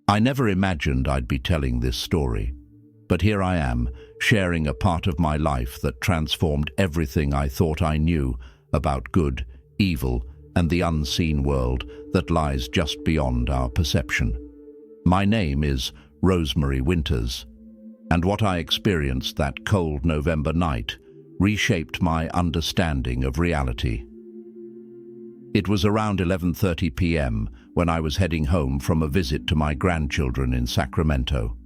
I never imagined I'd be telling this story, but here I am, sharing a part of my life that transformed everything I thought I knew about good, evil, and the unseen world that lies just beyond our perception. My name is Rosemary Winters, and what I experienced that cold November night reshaped my understanding of reality. It was around 11:30 p.m. when I was heading home from a visit to my grandchildren in Sacramento.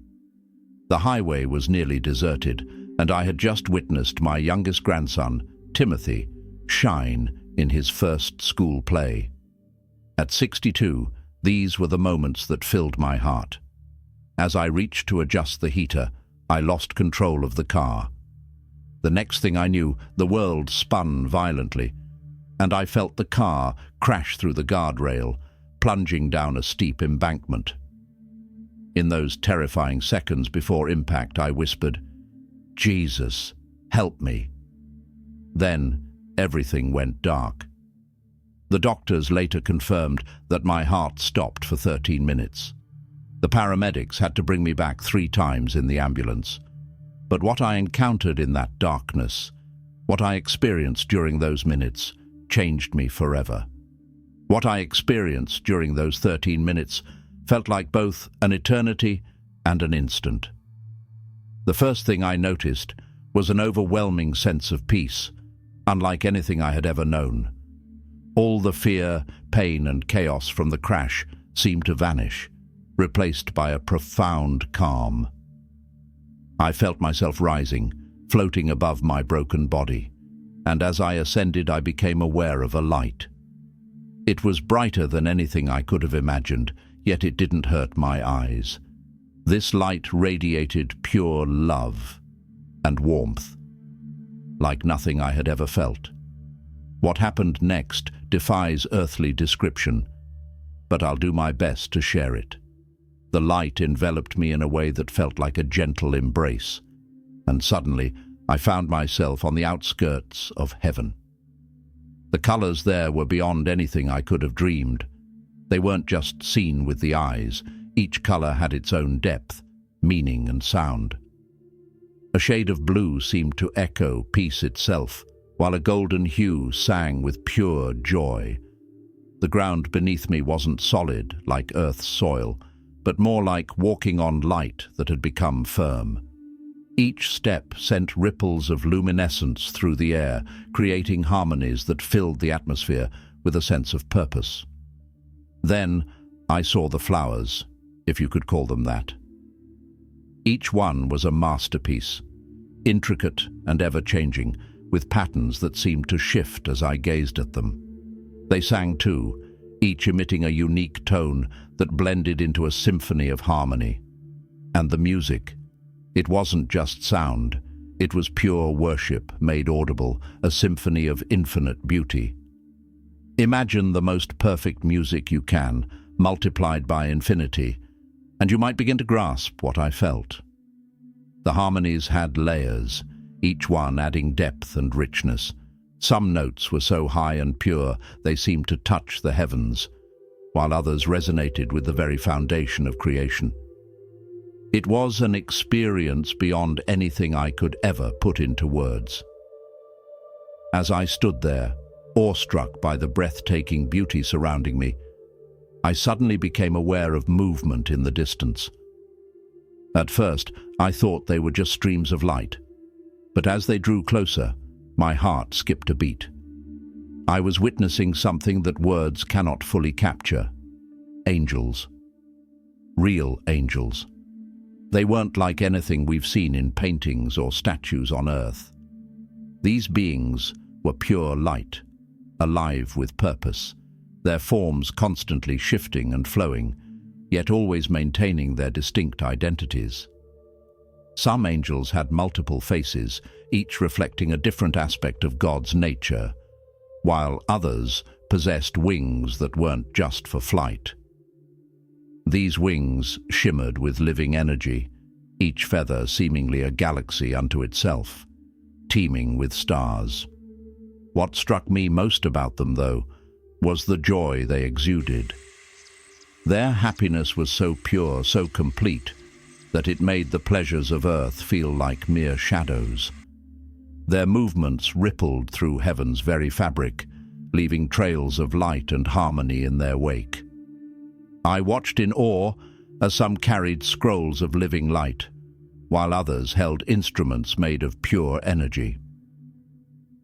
The highway was nearly deserted, and I had just witnessed my youngest grandson, Timothy, shine in his first school play. At 62, these were the moments that filled my heart. As I reached to adjust the heater, I lost control of the car. The next thing I knew, the world spun violently, and I felt the car crash through the guardrail, plunging down a steep embankment. In those terrifying seconds before impact, I whispered, "Jesus, help me." Then, everything went dark. The doctors later confirmed that my heart stopped for 13 minutes. The paramedics had to bring me back 3 times in the ambulance. But what I encountered in that darkness, what I experienced during those minutes, changed me forever. What I experienced during those 13 minutes felt like both an eternity and an instant. The first thing I noticed was an overwhelming sense of peace, unlike anything I had ever known. All the fear, pain, and chaos from the crash seemed to vanish, replaced by a profound calm. I felt myself rising, floating above my broken body, and as I ascended, I became aware of a light. It was brighter than anything I could have imagined, yet it didn't hurt my eyes. This light radiated pure love and warmth, like nothing I had ever felt. What happened next defies earthly description, but I'll do my best to share it. The light enveloped me in a way that felt like a gentle embrace, and suddenly I found myself on the outskirts of heaven. The colors there were beyond anything I could have dreamed. They weren't just seen with the eyes. Each color had its own depth, meaning, and sound. A shade of blue seemed to echo peace itself, while a golden hue sang with pure joy. The ground beneath me wasn't solid like Earth's soil, but more like walking on light that had become firm. Each step sent ripples of luminescence through the air, creating harmonies that filled the atmosphere with a sense of purpose. Then I saw the flowers, if you could call them that. Each one was a masterpiece, intricate and ever-changing, with patterns that seemed to shift as I gazed at them. They sang too, each emitting a unique tone that blended into a symphony of harmony. And the music, it wasn't just sound, it was pure worship made audible, a symphony of infinite beauty. Imagine the most perfect music you can, multiplied by infinity, and you might begin to grasp what I felt. The harmonies had layers, each one adding depth and richness. Some notes were so high and pure they seemed to touch the heavens, while others resonated with the very foundation of creation. It was an experience beyond anything I could ever put into words. As I stood there, awestruck by the breathtaking beauty surrounding me, I suddenly became aware of movement in the distance. At first, I thought they were just streams of light, but as they drew closer, my heart skipped a beat. I was witnessing something that words cannot fully capture. Angels. Real angels. They weren't like anything we've seen in paintings or statues on Earth. These beings were pure light, alive with purpose, their forms constantly shifting and flowing, yet always maintaining their distinct identities. Some angels had multiple faces, each reflecting a different aspect of God's nature, while others possessed wings that weren't just for flight. These wings shimmered with living energy, each feather seemingly a galaxy unto itself, teeming with stars. What struck me most about them, though, was the joy they exuded. Their happiness was so pure, so complete, that it made the pleasures of earth feel like mere shadows. Their movements rippled through heaven's very fabric, leaving trails of light and harmony in their wake. I watched in awe as some carried scrolls of living light, while others held instruments made of pure energy.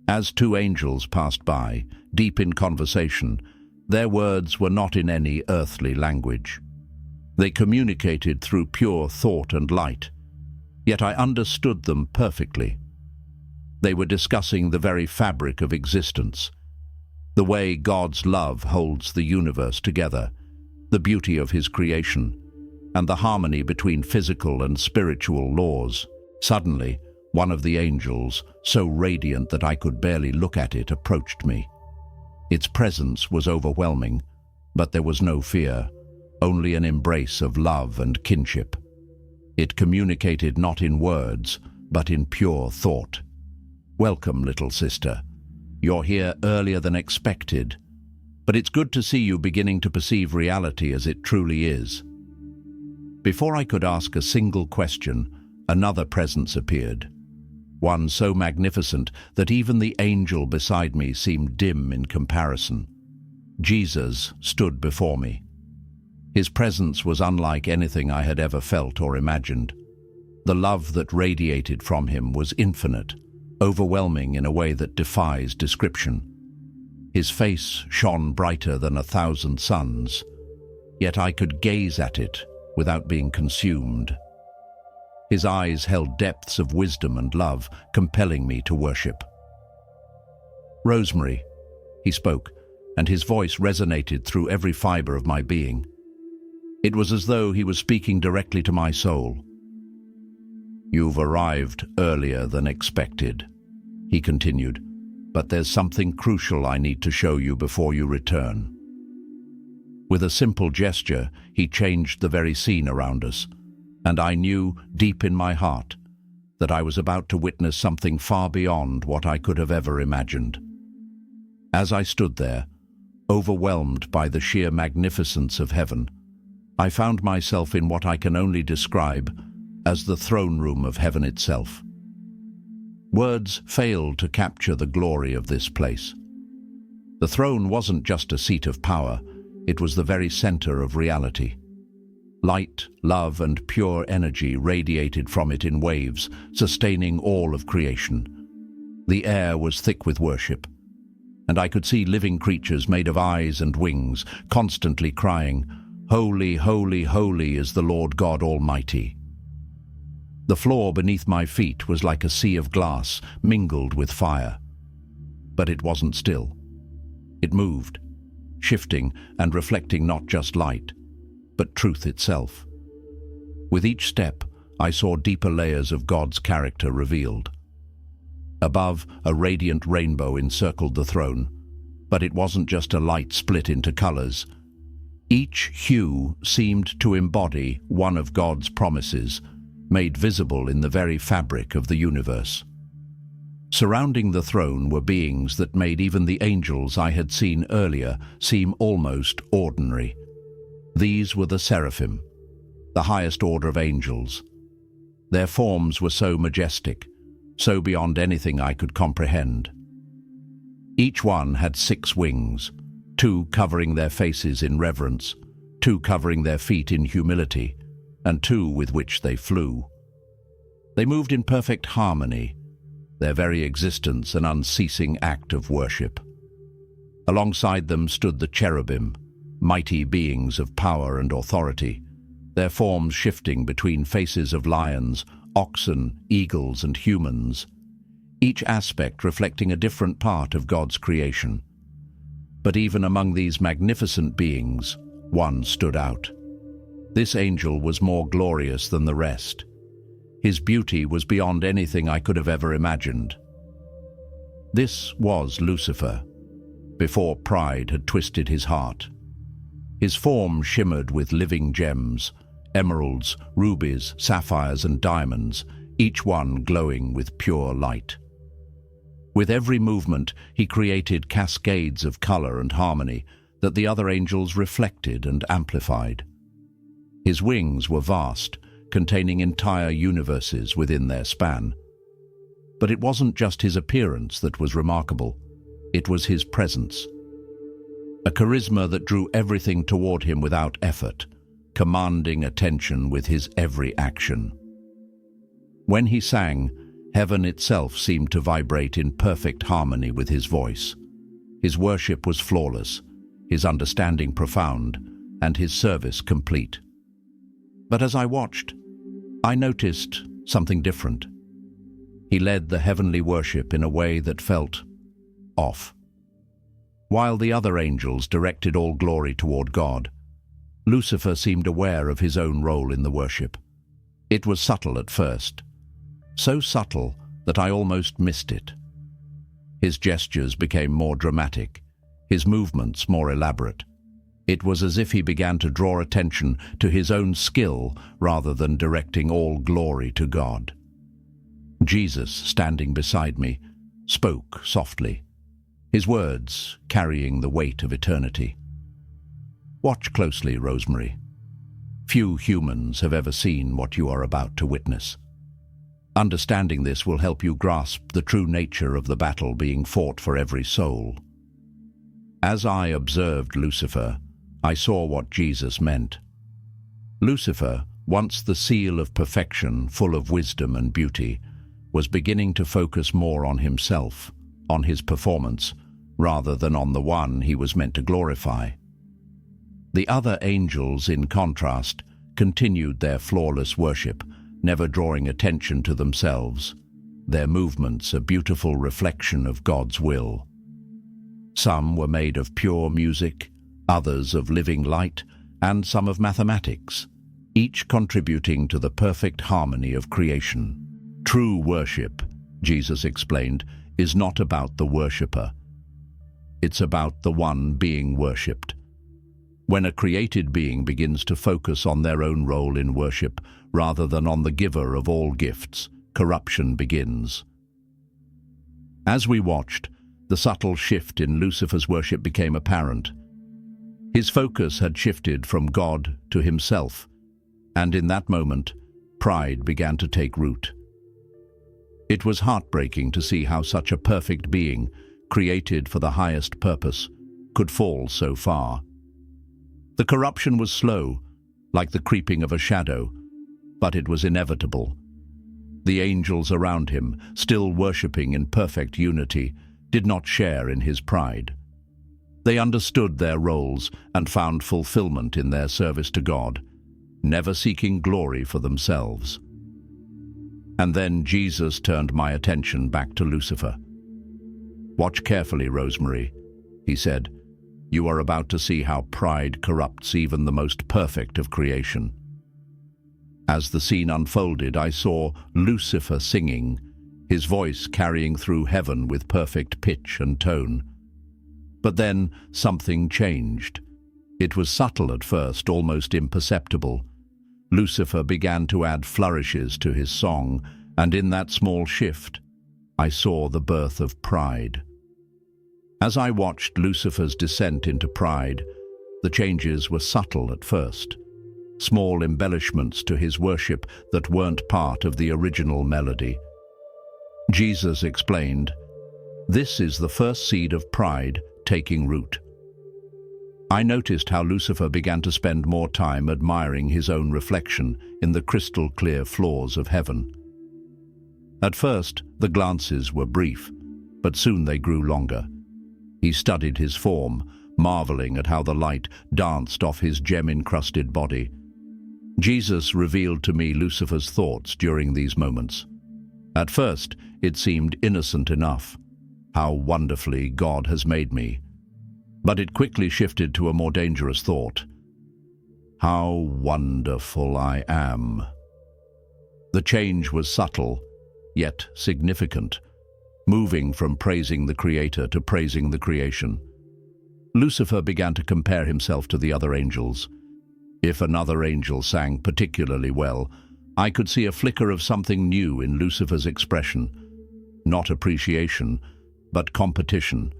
As two angels passed by, deep in conversation, their words were not in any earthly language. They communicated through pure thought and light, yet I understood them perfectly. They were discussing the very fabric of existence, the way God's love holds the universe together, the beauty of his creation, and the harmony between physical and spiritual laws. Suddenly, one of the angels, so radiant that I could barely look at it, approached me. Its presence was overwhelming, but there was no fear, only an embrace of love and kinship. It communicated not in words, but in pure thought. "Welcome, little sister. You're here earlier than expected, but it's good to see you beginning to perceive reality as it truly is." Before I could ask a single question, another presence appeared, one so magnificent that even the angel beside me seemed dim in comparison. Jesus stood before me. His presence was unlike anything I had ever felt or imagined. The love that radiated from him was infinite, overwhelming in a way that defies description. His face shone brighter than 1,000 suns, yet I could gaze at it without being consumed. His eyes held depths of wisdom and love, compelling me to worship. "Rosemary," he spoke, and his voice resonated through every fiber of my being. It was as though he was speaking directly to my soul. "You've arrived earlier than expected," he continued, "but there's something crucial I need to show you before you return." With a simple gesture, he changed the very scene around us, and I knew, deep in my heart, that I was about to witness something far beyond what I could have ever imagined. As I stood there, overwhelmed by the sheer magnificence of heaven, I found myself in what I can only describe as the throne room of heaven itself. Words fail to capture the glory of this place. The throne wasn't just a seat of power, it was the very center of reality. Light, love, and pure energy radiated from it in waves, sustaining all of creation. The air was thick with worship, and I could see living creatures made of eyes and wings, constantly crying, "Holy, holy, holy is the Lord God Almighty." The floor beneath my feet was like a sea of glass, mingled with fire. But it wasn't still. It moved, shifting and reflecting not just light, but truth itself. With each step, I saw deeper layers of God's character revealed. Above, a radiant rainbow encircled the throne, but it wasn't just a light split into colors. Each hue seemed to embody one of God's promises, made visible in the very fabric of the universe. Surrounding the throne were beings that made even the angels I had seen earlier seem almost ordinary. These were the seraphim, the highest order of angels. Their forms were so majestic, so beyond anything I could comprehend. Each one had 6 wings, 2 covering their faces in reverence, 2 covering their feet in humility, and 2 with which they flew. They moved in perfect harmony, their very existence an unceasing act of worship. Alongside them stood the cherubim, mighty beings of power and authority, their forms shifting between faces of lions, oxen, eagles, and humans, each aspect reflecting a different part of God's creation. But even among these magnificent beings, one stood out. This angel was more glorious than the rest. His beauty was beyond anything I could have ever imagined. This was Lucifer, before pride had twisted his heart. His form shimmered with living gems, emeralds, rubies, sapphires, and diamonds, each one glowing with pure light. With every movement, he created cascades of color and harmony that the other angels reflected and amplified. His wings were vast, containing entire universes within their span. But it wasn't just his appearance that was remarkable, it was his presence. A charisma that drew everything toward him without effort, commanding attention with his every action. When he sang, heaven itself seemed to vibrate in perfect harmony with his voice. His worship was flawless, his understanding profound, and his service complete. But as I watched, I noticed something different. He led the heavenly worship in a way that felt off. While the other angels directed all glory toward God, Lucifer seemed aware of his own role in the worship. It was subtle at first, so subtle that I almost missed it. His gestures became more dramatic, his movements more elaborate. It was as if he began to draw attention to his own skill rather than directing all glory to God. Jesus, standing beside me, spoke softly, his words carrying the weight of eternity. Watch closely, Rosemary. Few humans have ever seen what you are about to witness. Understanding this will help you grasp the true nature of the battle being fought for every soul. As I observed Lucifer, I saw what Jesus meant. Lucifer, once the seal of perfection, full of wisdom and beauty, was beginning to focus more on himself, on his performance, rather than on the one he was meant to glorify. The other angels, in contrast, continued their flawless worship, never drawing attention to themselves, their movements a beautiful reflection of God's will. Some were made of pure music, others of living light, and some of mathematics, each contributing to the perfect harmony of creation. True worship, Jesus explained, is not about the worshipper. It's about the one being worshipped. When a created being begins to focus on their own role in worship rather than on the giver of all gifts, corruption begins. As we watched, the subtle shift in Lucifer's worship became apparent. His focus had shifted from God to himself, and in that moment, pride began to take root. It was heartbreaking to see how such a perfect being, created for the highest purpose, could fall so far. The corruption was slow, like the creeping of a shadow, but it was inevitable. The angels around him, still worshipping in perfect unity, did not share in his pride. They understood their roles and found fulfillment in their service to God, never seeking glory for themselves. And then Jesus turned my attention back to Lucifer. "Watch carefully, Rosemary," he said. "You are about to see how pride corrupts even the most perfect of creation." As the scene unfolded, I saw Lucifer singing, his voice carrying through heaven with perfect pitch and tone. But then something changed. It was subtle at first, almost imperceptible. Lucifer began to add flourishes to his song, and in that small shift, I saw the birth of pride. As I watched Lucifer's descent into pride, the changes were subtle at first, small embellishments to his worship that weren't part of the original melody. Jesus explained, "This is the first seed of pride taking root." I noticed how Lucifer began to spend more time admiring his own reflection in the crystal-clear floors of heaven. At first, the glances were brief, but soon they grew longer. He studied his form, marveling at how the light danced off his gem-encrusted body. Jesus revealed to me Lucifer's thoughts during these moments. At first, it seemed innocent enough. How wonderfully God has made me. But it quickly shifted to a more dangerous thought. How wonderful I am. The change was subtle, yet significant, moving from praising the Creator to praising the creation. Lucifer began to compare himself to the other angels. If another angel sang particularly well, I could see a flicker of something new in Lucifer's expression. Not appreciation, but competition.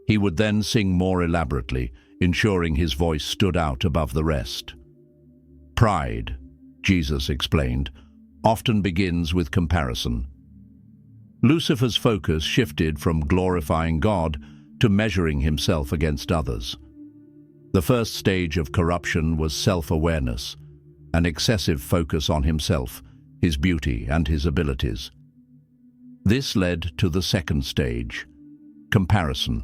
He would then sing more elaborately, ensuring his voice stood out above the rest. Pride, Jesus explained, often begins with comparison. Lucifer's focus shifted from glorifying God to measuring himself against others. The first stage of corruption was self-awareness, an excessive focus on himself, his beauty, and his abilities. This led to the second stage, comparison.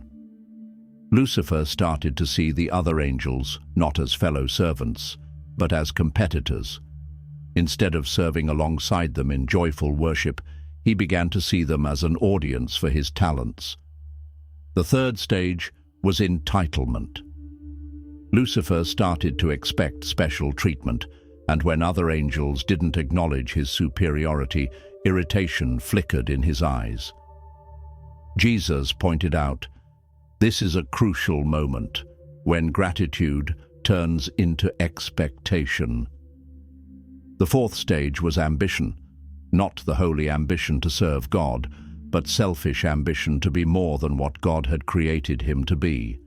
Lucifer started to see the other angels not as fellow servants, but as competitors. Instead of serving alongside them in joyful worship, he began to see them as an audience for his talents. The third stage was entitlement. Lucifer started to expect special treatment, and when other angels didn't acknowledge his superiority, irritation flickered in his eyes. Jesus pointed out, this is a crucial moment when gratitude turns into expectation. The fourth stage was ambition, not the holy ambition to serve God, but selfish ambition to be more than what God had created him to be.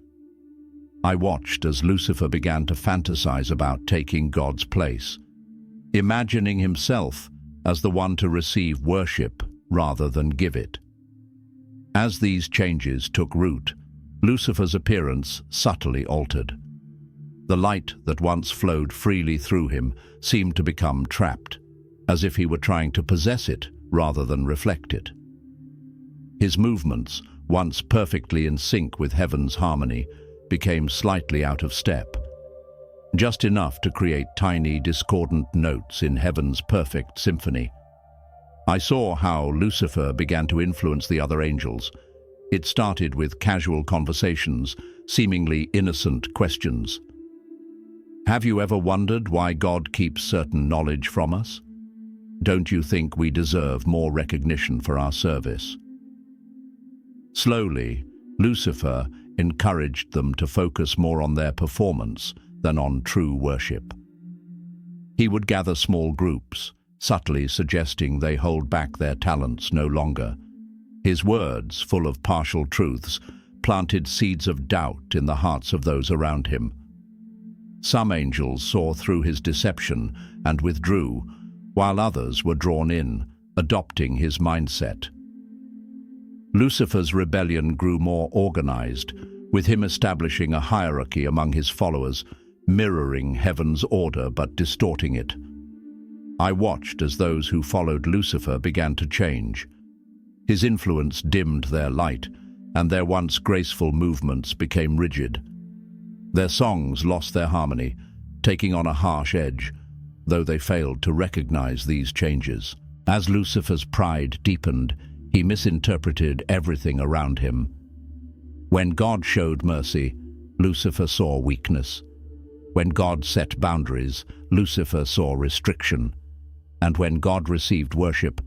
I watched as Lucifer began to fantasize about taking God's place, imagining himself as the one to receive worship rather than give it. As these changes took root, Lucifer's appearance subtly altered. The light that once flowed freely through him seemed to become trapped, as if he were trying to possess it rather than reflect it. His movements, once perfectly in sync with heaven's harmony, became slightly out of step, just enough to create tiny, discordant notes in heaven's perfect symphony. I saw how Lucifer began to influence the other angels. It started with casual conversations, seemingly innocent questions. Have you ever wondered why God keeps certain knowledge from us? Don't you think we deserve more recognition for our service? Slowly, Lucifer encouraged them to focus more on their performance than on true worship. He would gather small groups, subtly suggesting they hold back their talents no longer. His words, full of partial truths, planted seeds of doubt in the hearts of those around him. Some angels saw through his deception and withdrew, while others were drawn in, adopting his mindset. Lucifer's rebellion grew more organized, with him establishing a hierarchy among his followers, mirroring heaven's order but distorting it. I watched as those who followed Lucifer began to change. His influence dimmed their light, and their once graceful movements became rigid. Their songs lost their harmony, taking on a harsh edge, though they failed to recognize these changes. As Lucifer's pride deepened, he misinterpreted everything around him. When God showed mercy, Lucifer saw weakness. When God set boundaries, Lucifer saw restriction. And when God received worship,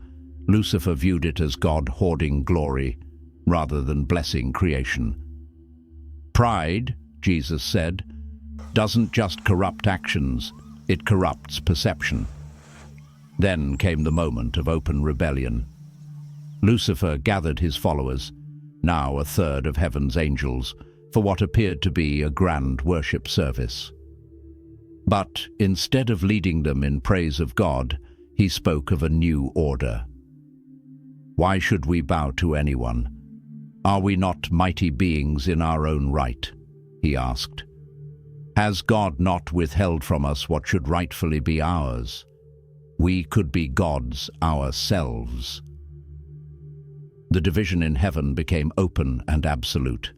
Lucifer viewed it as God hoarding glory rather than blessing creation. Pride, Jesus said, doesn't just corrupt actions, it corrupts perception. Then came the moment of open rebellion. Lucifer gathered his followers, now a third of heaven's angels, for what appeared to be a grand worship service. But instead of leading them in praise of God, he spoke of a new order. Why should we bow to anyone? Are we not mighty beings in our own right? He asked. Has God not withheld from us what should rightfully be ours? We could be gods ourselves. The division in heaven became open and absolute.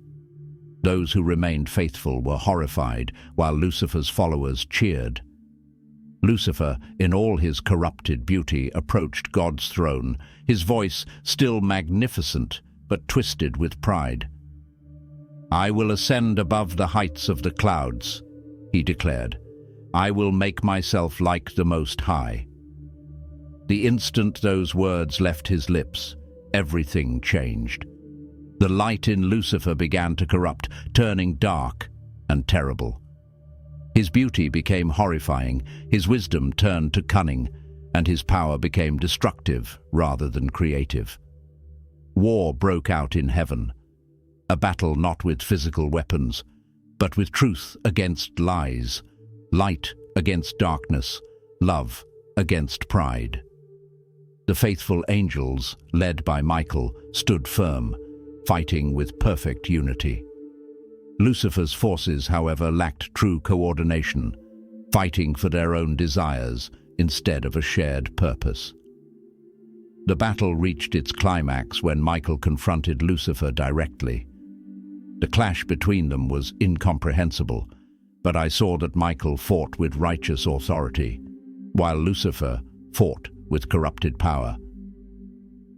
Those who remained faithful were horrified, while Lucifer's followers cheered. Lucifer, in all his corrupted beauty, approached God's throne, his voice still magnificent, but twisted with pride. I will ascend above the heights of the clouds, he declared. I will make myself like the Most High. The instant those words left his lips, everything changed. The light in Lucifer began to corrupt, turning dark and terrible. His beauty became horrifying, his wisdom turned to cunning, and his power became destructive rather than creative. War broke out in heaven, a battle not with physical weapons, but with truth against lies, light against darkness, love against pride. The faithful angels, led by Michael, stood firm, fighting with perfect unity. Lucifer's forces, however, lacked true coordination, fighting for their own desires instead of a shared purpose. The battle reached its climax when Michael confronted Lucifer directly. The clash between them was incomprehensible, but I saw that Michael fought with righteous authority, while Lucifer fought with corrupted power.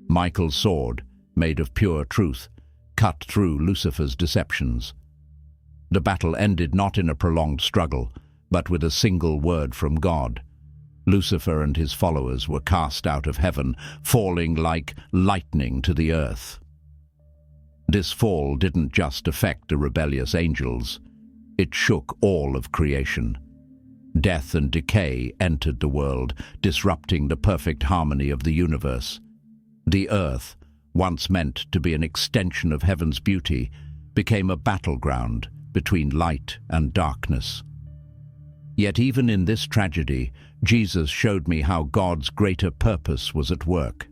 Michael's sword, made of pure truth, cut through Lucifer's deceptions. The battle ended not in a prolonged struggle, but with a single word from God. Lucifer and his followers were cast out of heaven, falling like lightning to the earth. This fall didn't just affect the rebellious angels, it shook all of creation. Death and decay entered the world, disrupting the perfect harmony of the universe. The earth, once meant to be an extension of heaven's beauty, became a battleground between light and darkness. Yet even in this tragedy, Jesus showed me how God's greater purpose was at work.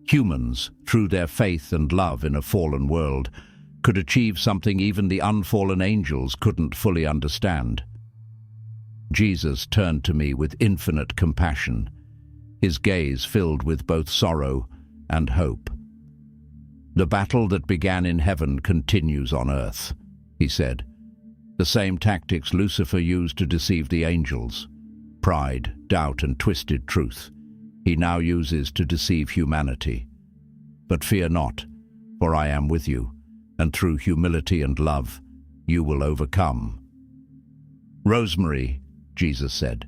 Humans, through their faith and love in a fallen world, could achieve something even the unfallen angels couldn't fully understand. Jesus turned to me with infinite compassion, his gaze filled with both sorrow and hope. "The battle that began in heaven continues on earth," he said. "The same tactics Lucifer used to deceive the angels, pride, doubt, and twisted truth, he now uses to deceive humanity. But fear not, for I am with you, and through humility and love, you will overcome." "Rosemary," Jesus said,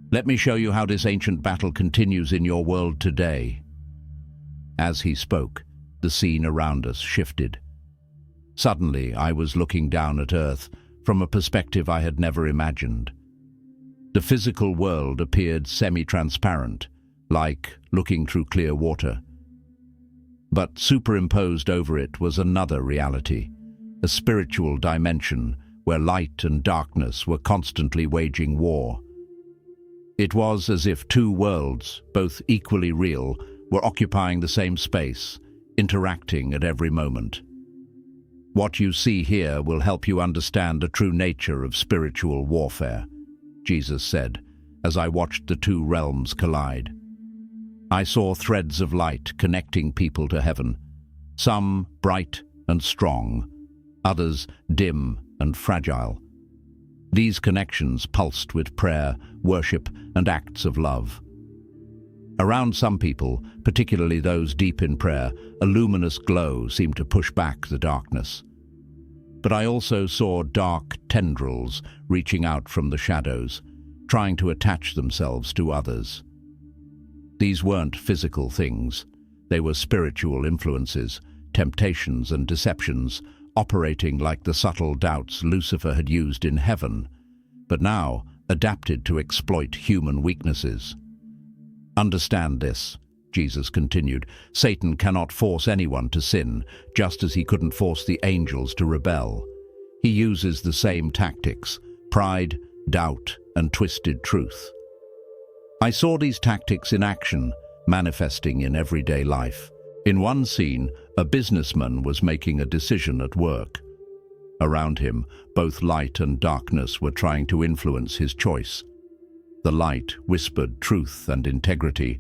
"let me show you how this ancient battle continues in your world today." As he spoke, the scene around us shifted. Suddenly, I was looking down at Earth from a perspective I had never imagined. The physical world appeared semi-transparent, like looking through clear water. But superimposed over it was another reality, a spiritual dimension where light and darkness were constantly waging war. It was as if two worlds, both equally real, were occupying the same space, interacting at every moment. "What you see here will help you understand the true nature of spiritual warfare," Jesus said, as I watched the two realms collide. I saw threads of light connecting people to heaven, some bright and strong, others dim and fragile. These connections pulsed with prayer, worship, and acts of love. Around some people, particularly those deep in prayer, a luminous glow seemed to push back the darkness. But I also saw dark tendrils reaching out from the shadows, trying to attach themselves to others. These weren't physical things. They were spiritual influences, temptations and deceptions, operating like the subtle doubts Lucifer had used in heaven, but now adapted to exploit human weaknesses. "Understand this," Jesus continued. "Satan cannot force anyone to sin, just as he couldn't force the angels to rebel. He uses the same tactics: pride, doubt, and twisted truth." I saw these tactics in action, manifesting in everyday life. In one scene, a businessman was making a decision at work. Around him, both light and darkness were trying to influence his choice. The light whispered truth and integrity,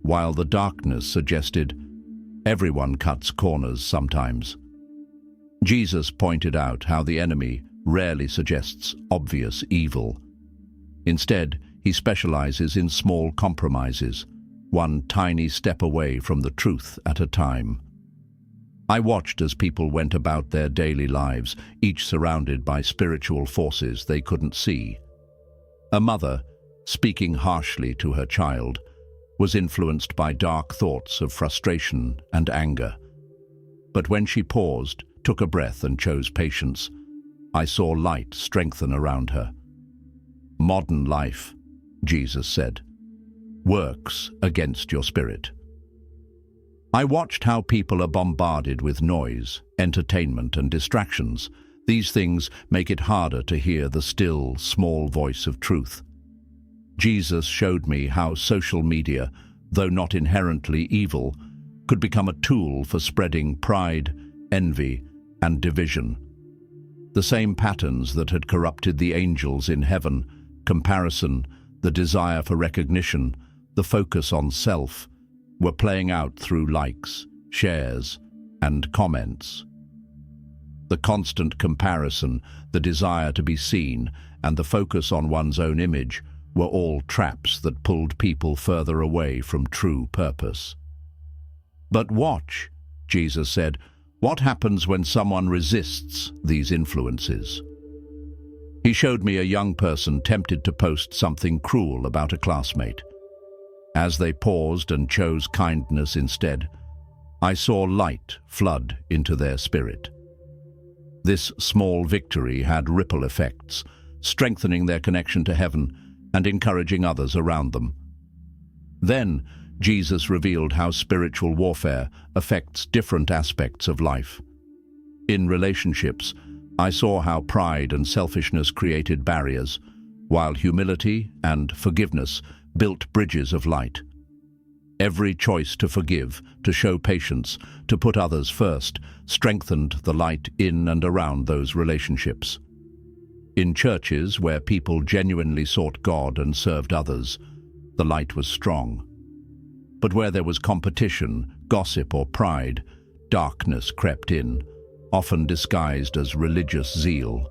while the darkness suggested, "Everyone cuts corners sometimes." Jesus pointed out how the enemy rarely suggests obvious evil. Instead, he specializes in small compromises, one tiny step away from the truth at a time. I watched as people went about their daily lives, each surrounded by spiritual forces they couldn't see. A mother, speaking harshly to her child, was influenced by dark thoughts of frustration and anger. But when she paused, took a breath and chose patience, I saw light strengthen around her. "Modern life," Jesus said, "works against your spirit." I watched how people are bombarded with noise, entertainment, and distractions, These things make it harder to hear the still, small voice of truth. Jesus showed me how social media, though not inherently evil, could become a tool for spreading pride, envy, and division. The same patterns that had corrupted the angels in heaven, comparison, the desire for recognition, the focus on self, were playing out through likes, shares, and comments. The constant comparison, the desire to be seen, and the focus on one's own image were all traps that pulled people further away from true purpose. But watch, Jesus said, what happens when someone resists these influences? He showed me a young person tempted to post something cruel about a classmate. As they paused and chose kindness instead, I saw light flood into their spirit. This small victory had ripple effects, strengthening their connection to heaven and encouraging others around them. Then, Jesus revealed how spiritual warfare affects different aspects of life. In relationships, I saw how pride and selfishness created barriers, while humility and forgiveness built bridges of light. Every choice to forgive, to show patience, to put others first, strengthened the light in and around those relationships. In churches where people genuinely sought God and served others, the light was strong. But where there was competition, gossip, or pride, darkness crept in, often disguised as religious zeal.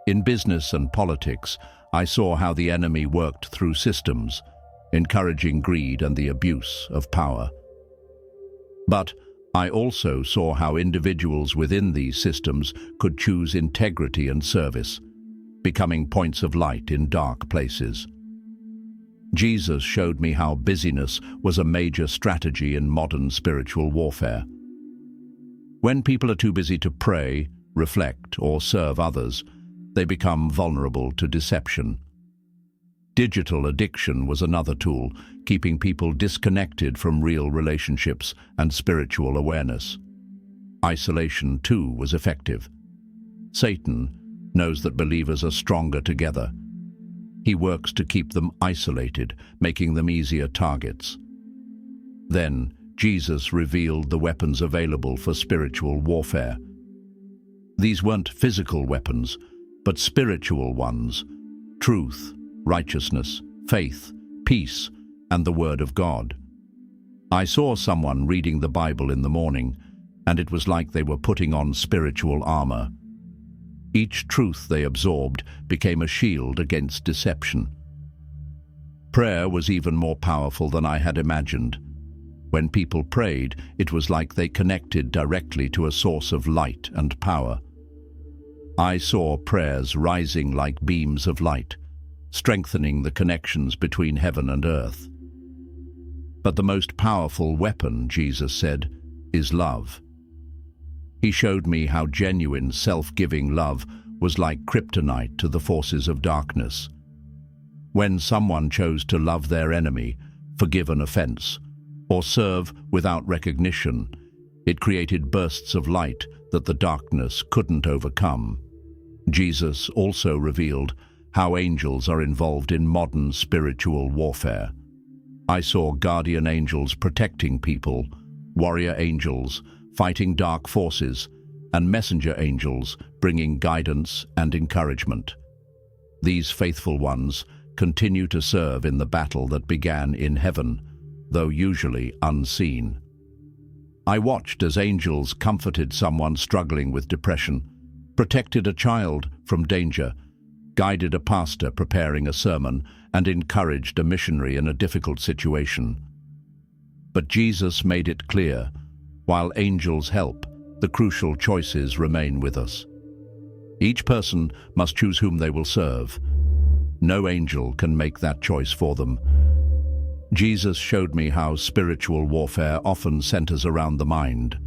In business and politics, I saw how the enemy worked through systems, encouraging greed and the abuse of power. But I also saw how individuals within these systems could choose integrity and service, becoming points of light in dark places. Jesus showed me how busyness was a major strategy in modern spiritual warfare. When people are too busy to pray, reflect, or serve others, they become vulnerable to deception. Digital addiction was another tool, keeping people disconnected from real relationships and spiritual awareness. Isolation, too, was effective. Satan knows that believers are stronger together. He works to keep them isolated, making them easier targets. Then, Jesus revealed the weapons available for spiritual warfare. These weren't physical weapons, but spiritual ones: truth, righteousness, faith, peace, and the Word of God. I saw someone reading the Bible in the morning, and it was like they were putting on spiritual armor. Each truth they absorbed became a shield against deception. Prayer was even more powerful than I had imagined. When people prayed, it was like they connected directly to a source of light and power. I saw prayers rising like beams of light, strengthening the connections between heaven and earth. But the most powerful weapon, Jesus said, is love. He showed me how genuine, self-giving love was like kryptonite to the forces of darkness. When someone chose to love their enemy, forgive an offense, or serve without recognition, it created bursts of light that the darkness couldn't overcome. Jesus also revealed how angels are involved in modern spiritual warfare. I saw guardian angels protecting people, warrior angels fighting dark forces, and messenger angels bringing guidance and encouragement. These faithful ones continue to serve in the battle that began in heaven, though usually unseen. I watched as angels comforted someone struggling with depression, protected a child from danger, guided a pastor preparing a sermon, and encouraged a missionary in a difficult situation. But Jesus made it clear, while angels help, the crucial choices remain with us. Each person must choose whom they will serve. No angel can make that choice for them. Jesus showed me how spiritual warfare often centers around the mind.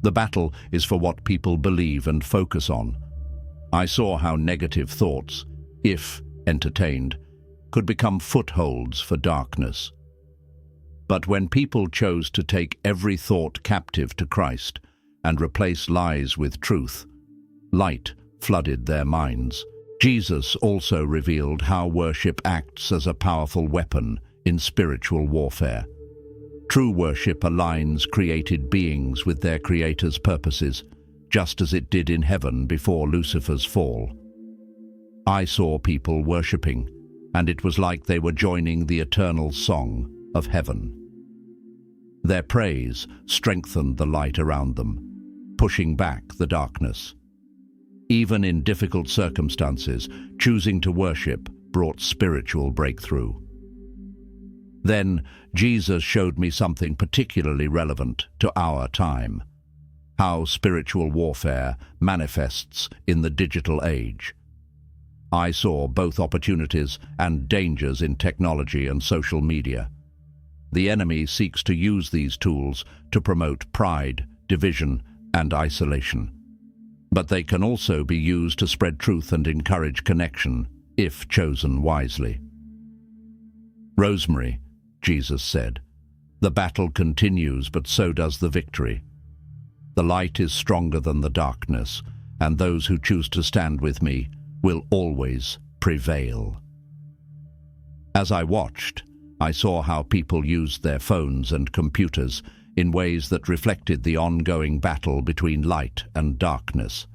The battle is for what people believe and focus on. I saw how negative thoughts, if entertained, could become footholds for darkness. But when people chose to take every thought captive to Christ and replace lies with truth, Light flooded their minds. Jesus also revealed how worship acts as a powerful weapon in spiritual warfare. True worship aligns created beings with their Creator's purposes, just as it did in heaven before Lucifer's fall. I saw people worshipping, and it was like they were joining the eternal song of heaven. Their praise strengthened the light around them, pushing back the darkness. Even in difficult circumstances, choosing to worship brought spiritual breakthrough. Then Jesus showed me something particularly relevant to our time: how spiritual warfare manifests in the digital age. I saw both opportunities and dangers in technology and social media. The enemy seeks to use these tools to promote pride, division, and isolation. But they can also be used to spread truth and encourage connection, if chosen wisely. Rosemary, Jesus said, "The battle continues, but so does the victory. The light is stronger than the darkness, and those who choose to stand with me will always prevail." As I watched, I saw how people used their phones and computers in ways that reflected the ongoing battle between light and darkness.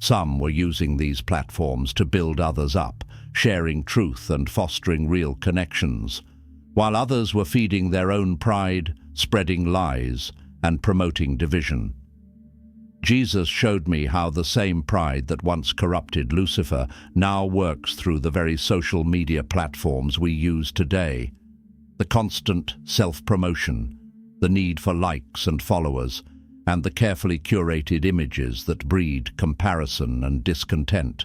Some were using these platforms to build others up, sharing truth and fostering real connections, while others were feeding their own pride, spreading lies, and promoting division. Jesus showed me how the same pride that once corrupted Lucifer now works through the very social media platforms we use today. The constant self-promotion, the need for likes and followers, and the carefully curated images that breed comparison and discontent.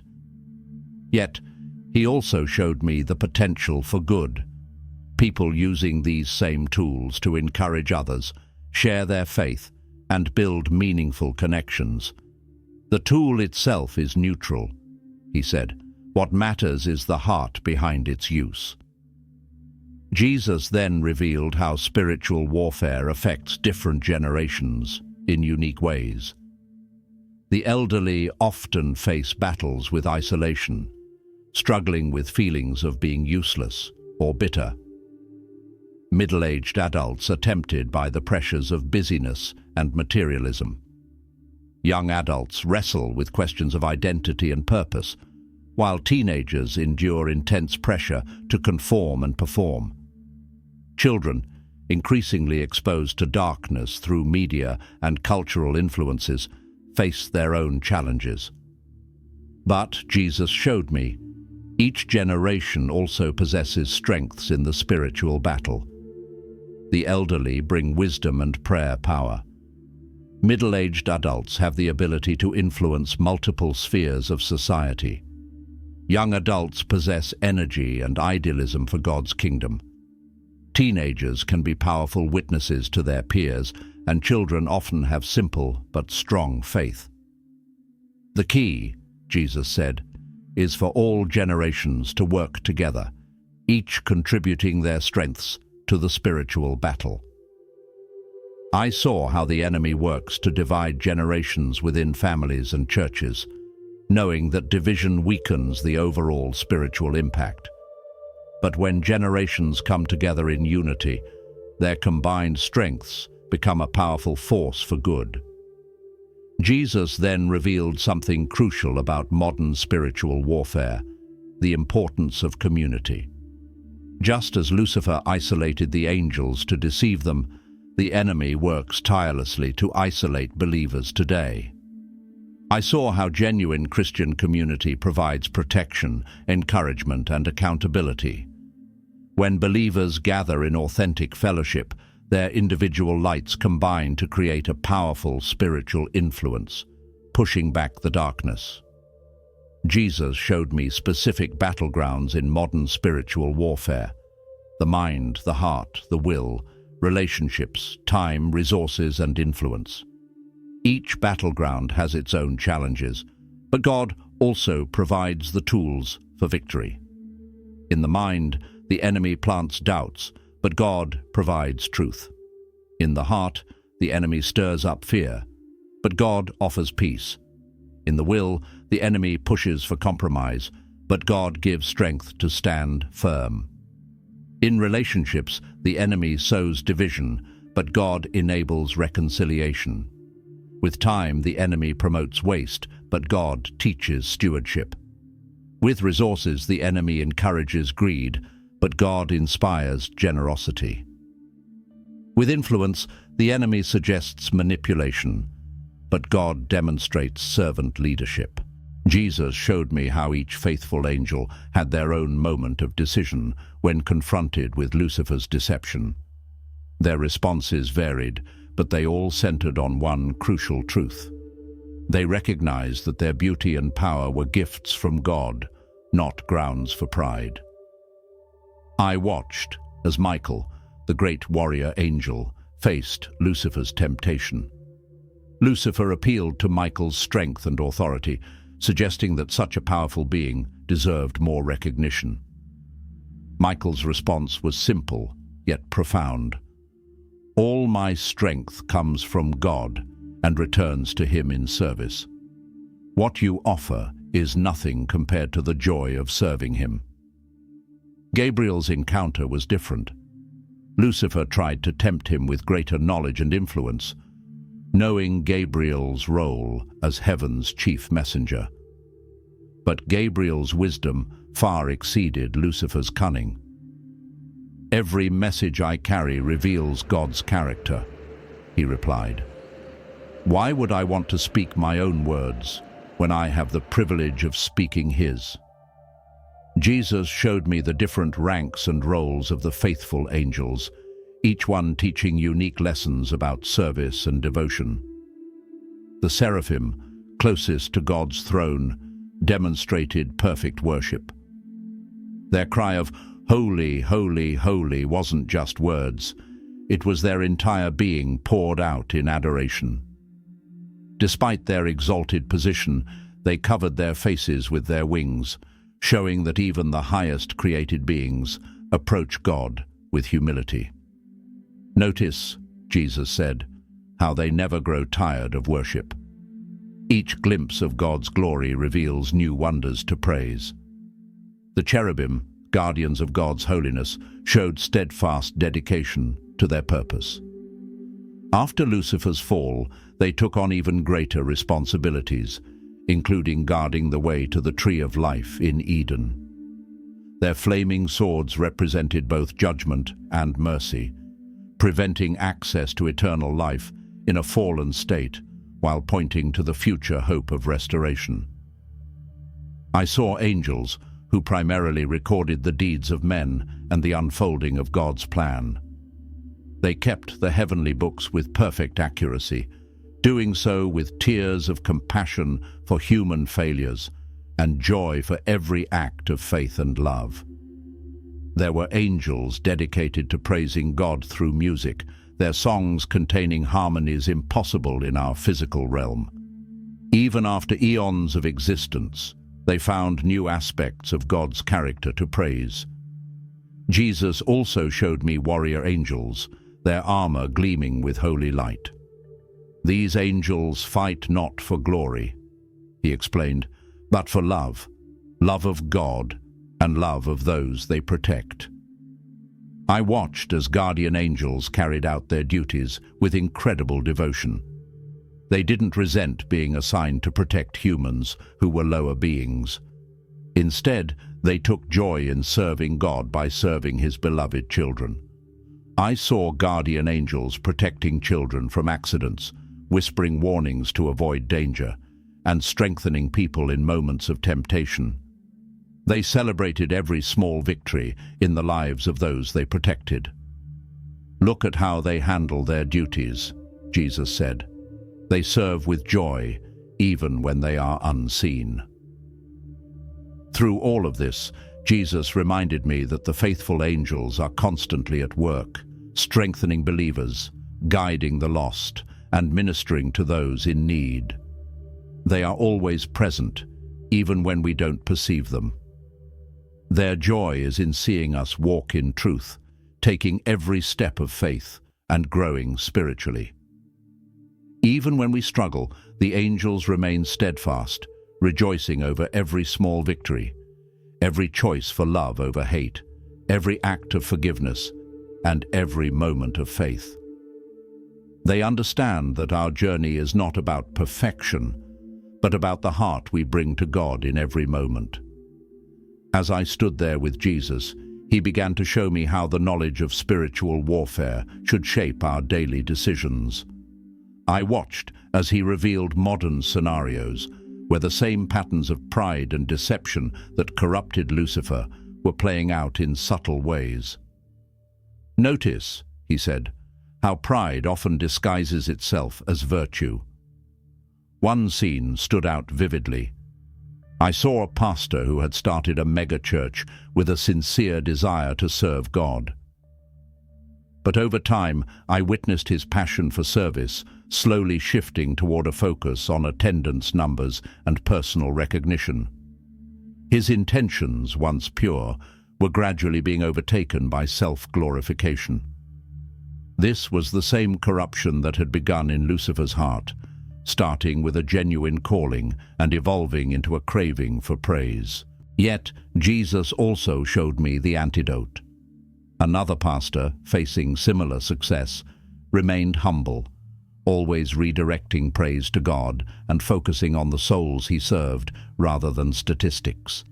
Yet, he also showed me the potential for good. People using these same tools to encourage others, share their faith, and build meaningful connections. The tool itself is neutral, he said. What matters is the heart behind its use. Jesus then revealed how spiritual warfare affects different generations in unique ways. The elderly often face battles with isolation, struggling with feelings of being useless or bitter. Middle-aged adults are tempted by the pressures of busyness and materialism. Young adults wrestle with questions of identity and purpose, while teenagers endure intense pressure to conform and perform. Children, increasingly exposed to darkness through media and cultural influences, face their own challenges. But Jesus showed me, each generation also possesses strengths in the spiritual battle. The elderly bring wisdom and prayer power. Middle-aged adults have the ability to influence multiple spheres of society. Young adults possess energy and idealism for God's kingdom. Teenagers can be powerful witnesses to their peers, and children often have simple but strong faith. The key, Jesus said, is for all generations to work together, each contributing their strengths to the spiritual battle. I saw how the enemy works to divide generations within families and churches, knowing that division weakens the overall spiritual impact. But when generations come together in unity, their combined strengths become a powerful force for good. Jesus then revealed something crucial about modern spiritual warfare: the importance of community. Just as Lucifer isolated the angels to deceive them, the enemy works tirelessly to isolate believers today. I saw how genuine Christian community provides protection, encouragement, and accountability. When believers gather in authentic fellowship, their individual lights combine to create a powerful spiritual influence, pushing back the darkness. Jesus showed me specific battlegrounds in modern spiritual warfare: the mind, the heart, the will, relationships, time, resources, and influence. Each battleground has its own challenges, but God also provides the tools for victory. In the mind, the enemy plants doubts, but God provides truth. In the heart, the enemy stirs up fear, but God offers peace. In the will, the enemy pushes for compromise, but God gives strength to stand firm. In relationships, the enemy sows division, but God enables reconciliation. With time, the enemy promotes waste, but God teaches stewardship. With resources, the enemy encourages greed, but God inspires generosity. With influence, the enemy suggests manipulation, but God demonstrates servant leadership. Jesus showed me how each faithful angel had their own moment of decision when confronted with Lucifer's deception. Their responses varied, but they all centered on one crucial truth. They recognized that their beauty and power were gifts from God, not grounds for pride. I watched as Michael, the great warrior angel, faced Lucifer's temptation. Lucifer appealed to Michael's strength and authority, suggesting that such a powerful being deserved more recognition. Michael's response was simple, yet profound. All my strength comes from God and returns to Him in service. What you offer is nothing compared to the joy of serving Him. Gabriel's encounter was different. Lucifer tried to tempt him with greater knowledge and influence, knowing Gabriel's role as heaven's chief messenger. But Gabriel's wisdom far exceeded Lucifer's cunning. "Every message I carry reveals God's character," he replied. "Why would I want to speak my own words when I have the privilege of speaking His?" Jesus showed me the different ranks and roles of the faithful angels, each one teaching unique lessons about service and devotion. The seraphim, closest to God's throne, demonstrated perfect worship. Their cry of "Holy, holy, holy" wasn't just words. It was their entire being poured out in adoration. Despite their exalted position, they covered their faces with their wings, showing that even the highest created beings approach God with humility. "Notice," Jesus said, "how they never grow tired of worship. Each glimpse of God's glory reveals new wonders to praise." The cherubim, guardians of God's holiness, showed steadfast dedication to their purpose. After Lucifer's fall, they took on even greater responsibilities, including guarding the way to the tree of life in Eden. Their flaming swords represented both judgment and mercy, preventing access to eternal life in a fallen state while pointing to the future hope of restoration. I saw angels who primarily recorded the deeds of men and the unfolding of God's plan. They kept the heavenly books with perfect accuracy, doing so with tears of compassion for human failures and joy for every act of faith and love. There were angels dedicated to praising God through music, their songs containing harmonies impossible in our physical realm. Even after eons of existence, they found new aspects of God's character to praise. Jesus also showed me warrior angels, their armor gleaming with holy light. "These angels fight not for glory," he explained, "but for love, love of God and love of those they protect." I watched as guardian angels carried out their duties with incredible devotion. They didn't resent being assigned to protect humans who were lower beings. Instead, they took joy in serving God by serving His beloved children. I saw guardian angels protecting children from accidents, whispering warnings to avoid danger, and strengthening people in moments of temptation. They celebrated every small victory in the lives of those they protected. "Look at how they handle their duties," Jesus said. "They serve with joy, even when they are unseen." Through all of this, Jesus reminded me that the faithful angels are constantly at work, strengthening believers, guiding the lost, and ministering to those in need. They are always present, even when we don't perceive them. Their joy is in seeing us walk in truth, taking every step of faith and growing spiritually. Even when we struggle, the angels remain steadfast, rejoicing over every small victory, every choice for love over hate, every act of forgiveness, and every moment of faith. They understand that our journey is not about perfection, but about the heart we bring to God in every moment. As I stood there with Jesus, he began to show me how the knowledge of spiritual warfare should shape our daily decisions. I watched as he revealed modern scenarios where the same patterns of pride and deception that corrupted Lucifer were playing out in subtle ways. "Notice," he said, "how pride often disguises itself as virtue." One scene stood out vividly. I saw a pastor who had started a mega-church with a sincere desire to serve God. But over time, I witnessed his passion for service slowly shifting toward a focus on attendance numbers and personal recognition. His intentions, once pure, were gradually being overtaken by self-glorification. This was the same corruption that had begun in Lucifer's heart, starting with a genuine calling and evolving into a craving for praise. Yet, Jesus also showed me the antidote. Another pastor, facing similar success, remained humble, always redirecting praise to God and focusing on the souls he served rather than statistics.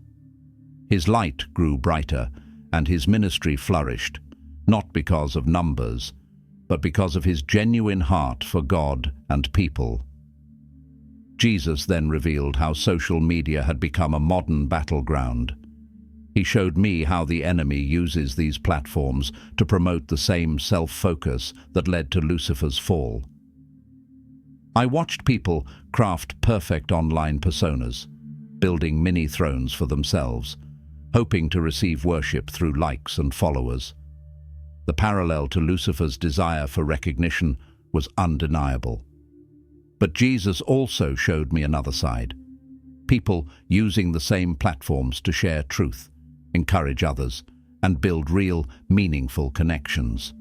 His light grew brighter and his ministry flourished, not because of numbers, but because of his genuine heart for God and people. Jesus then revealed how social media had become a modern battleground. He showed me how the enemy uses these platforms to promote the same self-focus that led to Lucifer's fall. I watched people craft perfect online personas, building mini-thrones for themselves, hoping to receive worship through likes and followers. The parallel to Lucifer's desire for recognition was undeniable. But Jesus also showed me another side. People using the same platforms to share truth, encourage others, and build real, meaningful connections.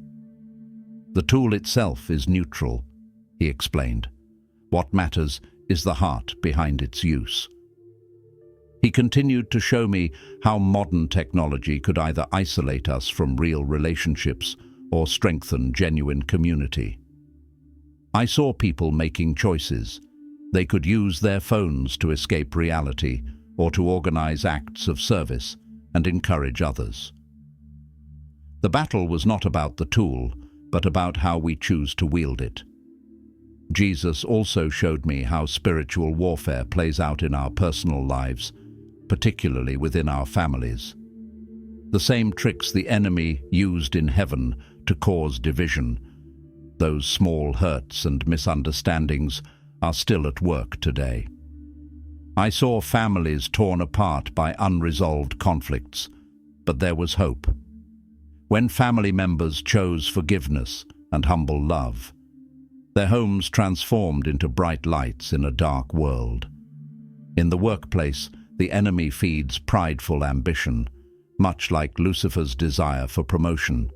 "The tool itself is neutral," he explained. "What matters is the heart behind its use." He continued to show me how modern technology could either isolate us from real relationships or strengthen genuine community. I saw people making choices. They could use their phones to escape reality or to organize acts of service and encourage others. The battle was not about the tool, but about how we choose to wield it. Jesus also showed me how spiritual warfare plays out in our personal lives, particularly within our families. The same tricks the enemy used in heaven to cause division, those small hurts and misunderstandings, are still at work today. I saw families torn apart by unresolved conflicts, but there was hope. When family members chose forgiveness and humble love, their homes transformed into bright lights in a dark world. In the workplace, the enemy feeds prideful ambition, much like Lucifer's desire for promotion.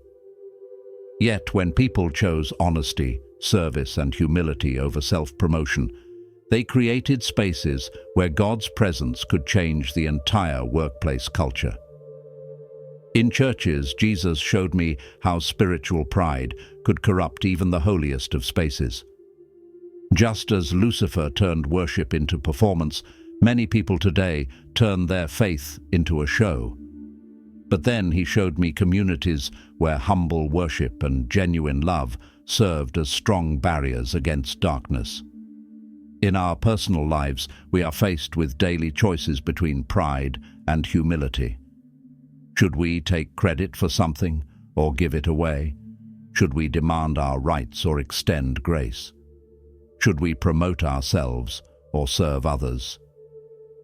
Yet when people chose honesty, service, and humility over self-promotion, they created spaces where God's presence could change the entire workplace culture. In churches, Jesus showed me how spiritual pride could corrupt even the holiest of spaces. Just as Lucifer turned worship into performance, many people today turn their faith into a show. But then he showed me communities where humble worship and genuine love served as strong barriers against darkness. In our personal lives, we are faced with daily choices between pride and humility. Should we take credit for something or give it away? Should we demand our rights or extend grace? Should we promote ourselves or serve others?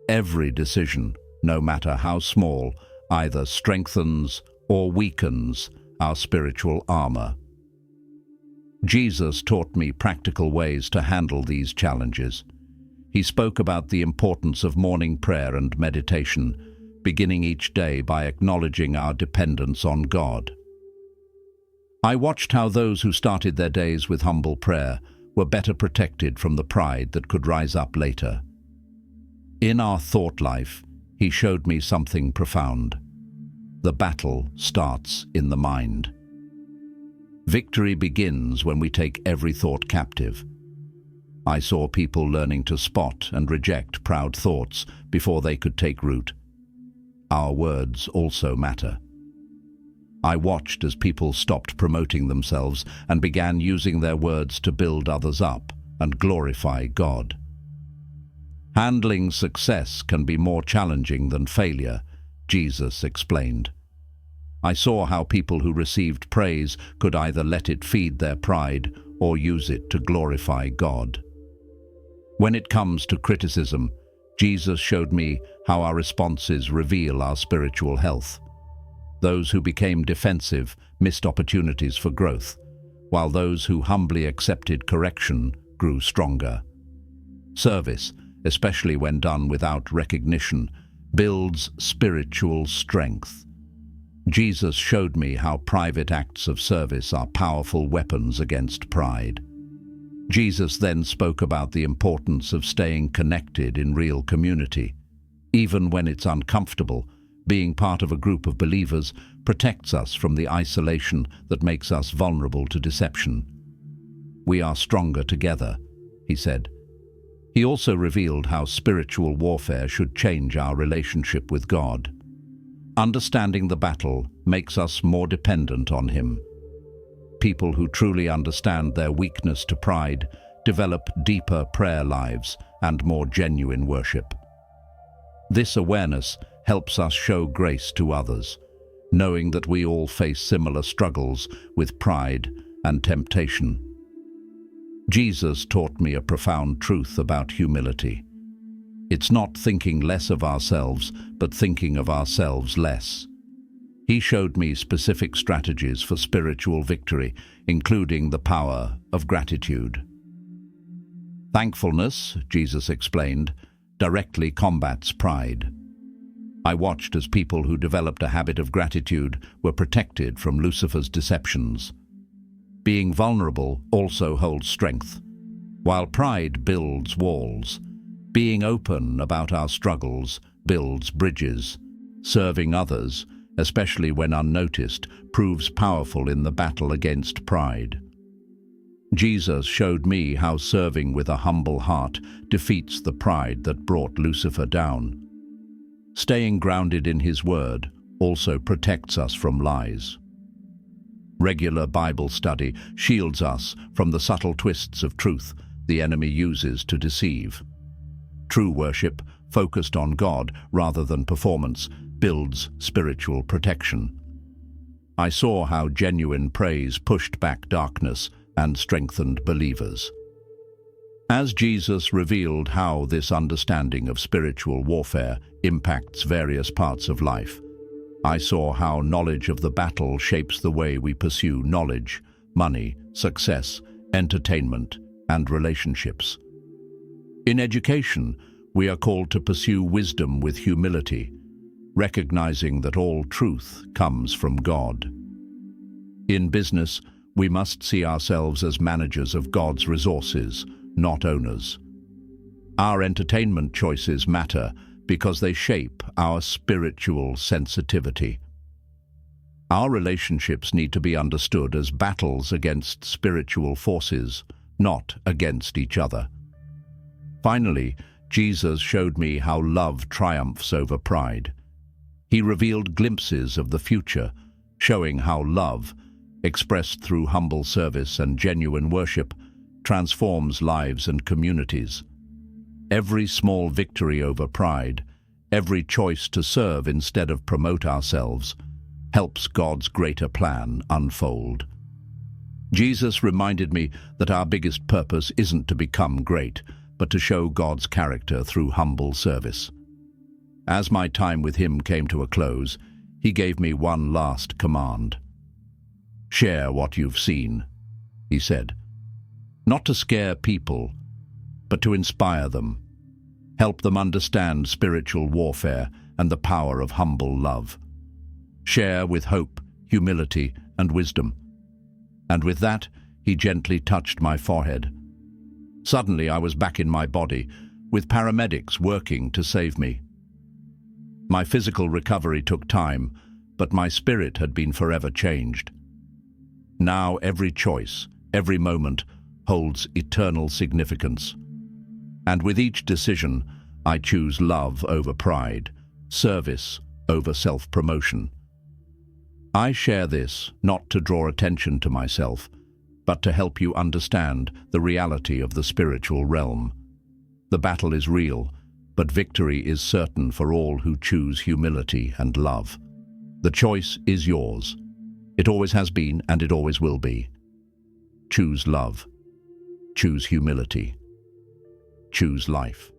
Every decision, no matter how small, either strengthens or weakens our spiritual armor. Jesus taught me practical ways to handle these challenges. He spoke about the importance of morning prayer and meditation, beginning each day by acknowledging our dependence on God. I watched how those who started their days with humble prayer were better protected from the pride that could rise up later. In our thought life, he showed me something profound. The battle starts in the mind. Victory begins when we take every thought captive. I saw people learning to spot and reject proud thoughts before they could take root. Our words also matter. I watched as people stopped promoting themselves and began using their words to build others up and glorify God. Handling success can be more challenging than failure, Jesus explained. I saw how people who received praise could either let it feed their pride or use it to glorify God. When it comes to criticism, Jesus showed me how our responses reveal our spiritual health. Those who became defensive missed opportunities for growth, while those who humbly accepted correction grew stronger. Service, especially when done without recognition, builds spiritual strength. Jesus showed me how private acts of service are powerful weapons against pride. Jesus then spoke about the importance of staying connected in real community. Even when it's uncomfortable, being part of a group of believers protects us from the isolation that makes us vulnerable to deception. We are stronger together, he said. He also revealed how spiritual warfare should change our relationship with God. Understanding the battle makes us more dependent on him. People who truly understand their weakness to pride develop deeper prayer lives and more genuine worship. This awareness helps us show grace to others, knowing that we all face similar struggles with pride and temptation. Jesus taught me a profound truth about humility. It's not thinking less of ourselves, but thinking of ourselves less. He showed me specific strategies for spiritual victory, including the power of gratitude. Thankfulness, Jesus explained, directly combats pride. I watched as people who developed a habit of gratitude were protected from Lucifer's deceptions. Being vulnerable also holds strength. While pride builds walls, being open about our struggles builds bridges. Serving others, especially when unnoticed, proves powerful in the battle against pride. Jesus showed me how serving with a humble heart defeats the pride that brought Lucifer down. Staying grounded in his word also protects us from lies. Regular Bible study shields us from the subtle twists of truth the enemy uses to deceive. True worship, focused on God rather than performance, builds spiritual protection. I saw how genuine praise pushed back darkness and strengthened believers. As Jesus revealed how this understanding of spiritual warfare impacts various parts of life, I saw how knowledge of the battle shapes the way we pursue knowledge, money, success, entertainment, and relationships. In education, we are called to pursue wisdom with humility, recognizing that all truth comes from God. In business, we must see ourselves as managers of God's resources, not owners. Our entertainment choices matter because they shape our spiritual sensitivity. Our relationships need to be understood as battles against spiritual forces, not against each other. Finally, Jesus showed me how love triumphs over pride. He revealed glimpses of the future, showing how love, expressed through humble service and genuine worship, transforms lives and communities. Every small victory over pride, every choice to serve instead of promote ourselves, helps God's greater plan unfold. Jesus reminded me that our biggest purpose isn't to become great, but to show God's character through humble service. As my time with him came to a close, he gave me one last command. Share what you've seen, he said. Not to scare people, but to inspire them. Help them understand spiritual warfare and the power of humble love. Share with hope, humility, and wisdom. And with that, he gently touched my forehead. Suddenly, I was back in my body, with paramedics working to save me. My physical recovery took time, but my spirit had been forever changed. Now every choice, every moment, holds eternal significance. And with each decision, I choose love over pride, service over self-promotion. I share this not to draw attention to myself, but to help you understand the reality of the spiritual realm. The battle is real, but victory is certain for all who choose humility and love. The choice is yours. It always has been, and it always will be. Choose love. Choose humility. Choose life.